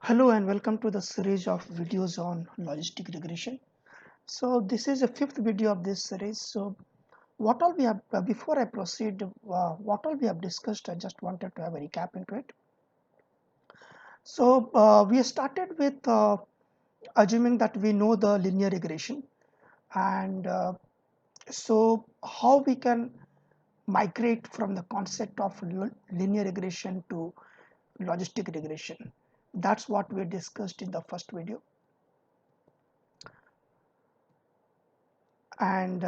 Hello and welcome to the series of videos on logistic regression. So this is the fifth video of this series. So what all we have before I proceed, what all we have discussed, I just wanted to have a recap into it. So we started with assuming that we know the linear regression, and so how we can migrate from the concept of linear regression to logistic regression. That's what we discussed in the first video. And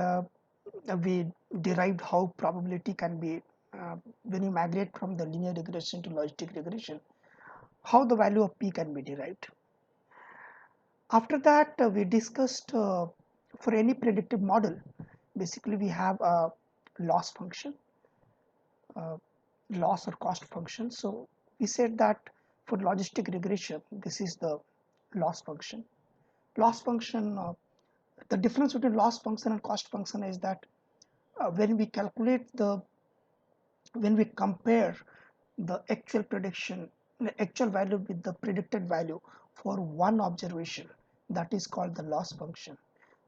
we derived how probability can be when you migrate from the linear regression to logistic regression, how the value of p can be derived. After that, we discussed for any predictive model, basically we have a loss function, uh, loss or cost function. So we said that for logistic regression, this is the loss function. Loss function, the difference between loss function and cost function is that when we calculate when we compare the actual prediction, the actual value with the predicted value for one observation, that is called the loss function.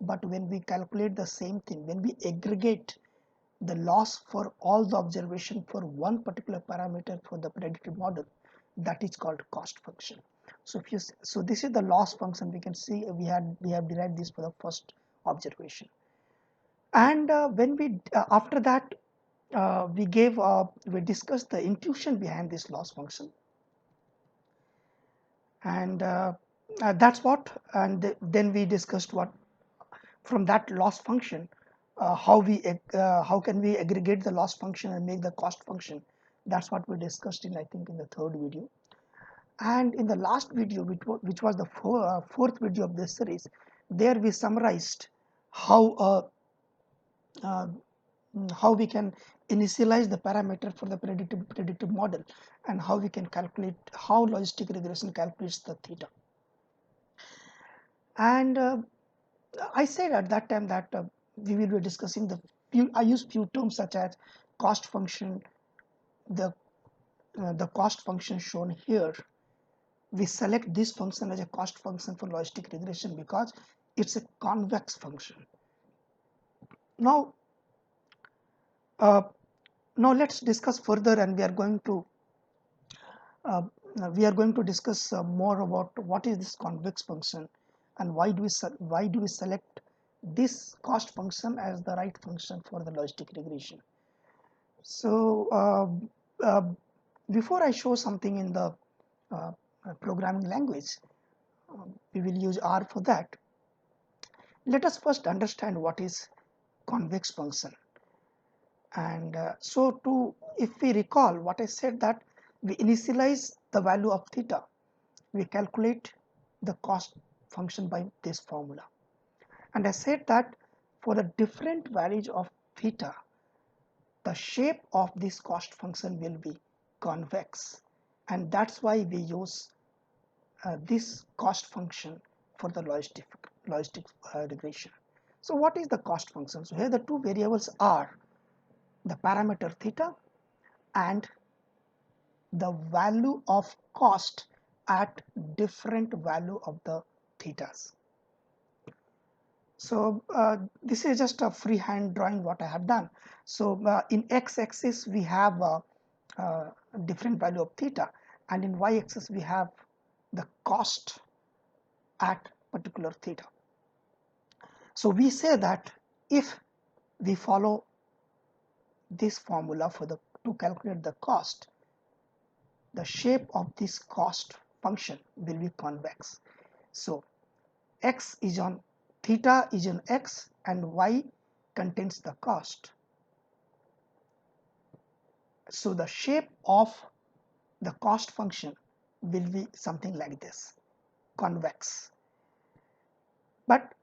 But when we calculate the same thing, when we aggregate the loss for all the observation for one particular parameter for the predictive model, that is called cost function. So if you so this is the loss function. We can see we have derived this for the first observation. And when we after that we discussed the intuition behind this loss function, and that's what. And then we discussed what from that loss function, how can we aggregate the loss function and make the cost function. That's what we discussed in, I think, in the third video. And in the last video, which was the fourth video of this series, there we summarized how uh, how we can initialize the parameter for the predictive model, and how we can calculate, how logistic regression calculates the theta. And I said at that time that we will be discussing I use few terms such as cost function, the cost function shown here. We select this function as a cost function for logistic regression because it's a convex function. Now uh, now let's discuss further, and uh, we are going to discuss more about what is this convex function, and why do we select this cost function as the right function for the logistic regression. So before I show something in the uh, programming language, we will use R for that. Let us first understand what is convex function. And if we recall what I said, that we initialize the value of theta, we calculate the cost function by this formula. And I said that for the different values of theta, the shape of this cost function will be convex, and that's why we use this cost function for the logistic regression. So what is the cost function? So here the two variables are the parameter theta and the value of cost at different value of the thetas. So this is just a freehand drawing what I have done. So in x-axis we have different value of theta, and in y-axis we have the cost at particular theta. So we say that if we follow this formula to calculate the cost, the shape of this cost function will be convex. So x is on theta is on x, and y contains the cost. So the shape of the cost function will be something like this, convex. But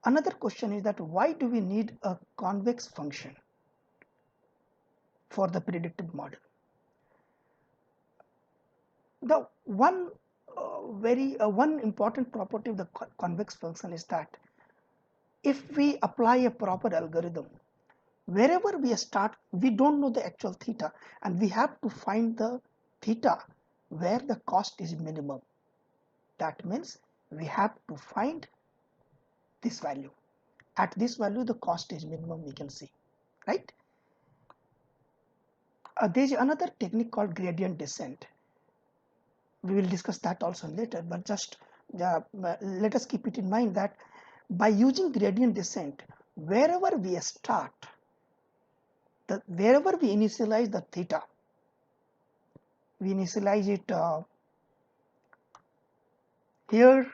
another question is that why do we need a convex function for the predictive model? The one one important property of the convex function is that if we apply a proper algorithm, wherever we start, we don't know the actual theta, and we have to find the theta where the cost is minimum. That means we have to find this value. At this value, the cost is minimum, we can see, right? There is another technique called gradient descent. We will discuss that also later, but just let us keep it in mind that by using gradient descent, wherever we start, wherever we initialize the theta, we initialize it here,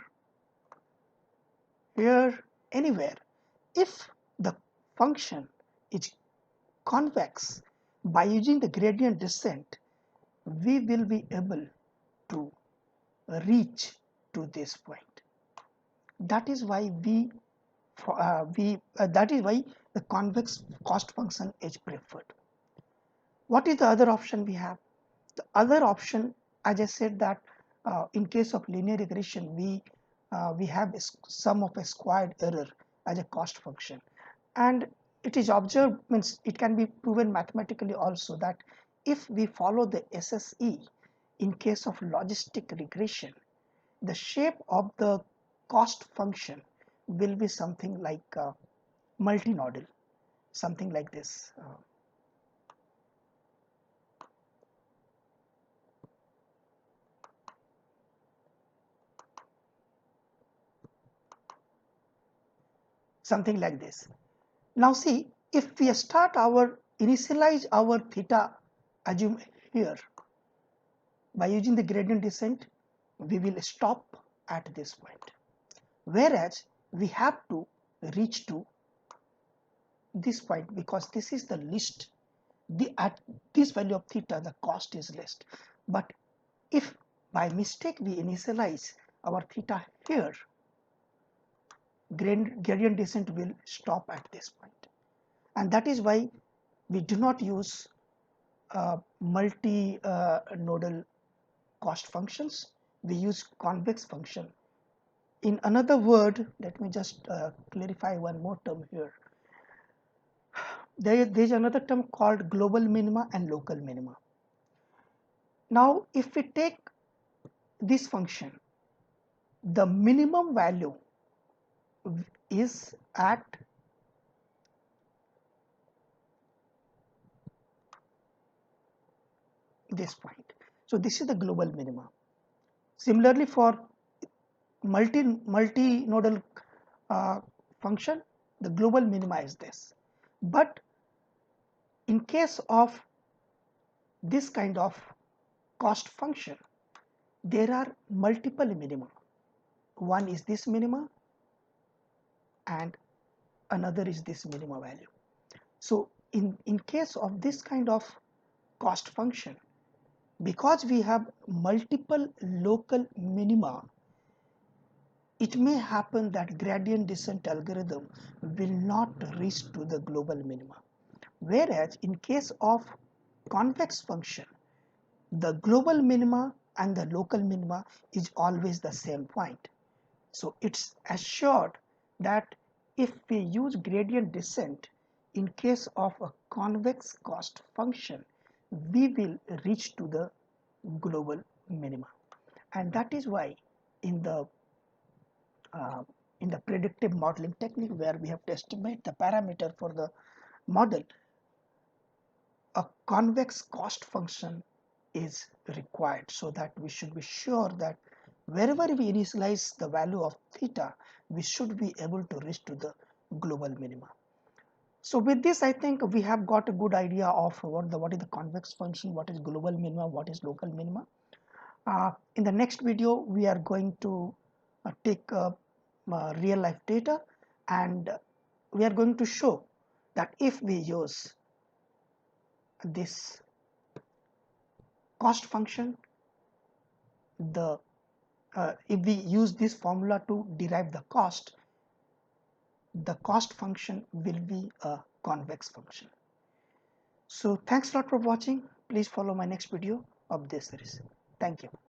here, anywhere. If the function is convex, by using the gradient descent, we will be able to reach to this point. That is why that is why the convex cost function is preferred. What is the other option we have? The other option, as I said, that in case of linear regression, we have a sum of a squared error as a cost function, and it is observed, means it can be proven mathematically also, that if we follow the SSE in case of logistic regression, the shape of the cost function will be something like multinodal, something like this. Something like this. Now see, if we initialize our theta, assume here, by using the gradient descent, we will stop at this point. Whereas we have to reach to this point, because this is the least, at this value of theta, the cost is less. But if by mistake we initialize our theta here, gradient descent will stop at this point. And that is why we do not use multi-nodal cost functions. We use convex function. In another word, let me just clarify one more term here. There is another term called global minima and local minima. Now, if we take this function, the minimum value is at this point. So this is the global minima. Similarly, for multi-nodal function, the global minima is this. But in case of this kind of cost function, there are multiple minima. One is this minima and another is this minima value. So in case of this kind of cost function, because we have multiple local minima, it may happen that gradient descent algorithm will not reach to the global minima. Whereas in case of convex function, the global minima and the local minima is always the same point. So it's assured that if we use gradient descent in case of a convex cost function, we will reach to the global minima. And that is why in the predictive modeling technique, where we have to estimate the parameter for the model, a convex cost function is required, so that we should be sure that wherever we initialize the value of theta, we should be able to reach to the global minima. So with this, I think we have got a good idea of what is the convex function, what is global minima, what is local minima. In the next video, we are going to take real life data, and we are going to show that if we use this cost function, if we use this formula to derive the cost function will be a convex function. So thanks a lot for watching. Please follow my next video of this series. Thank you.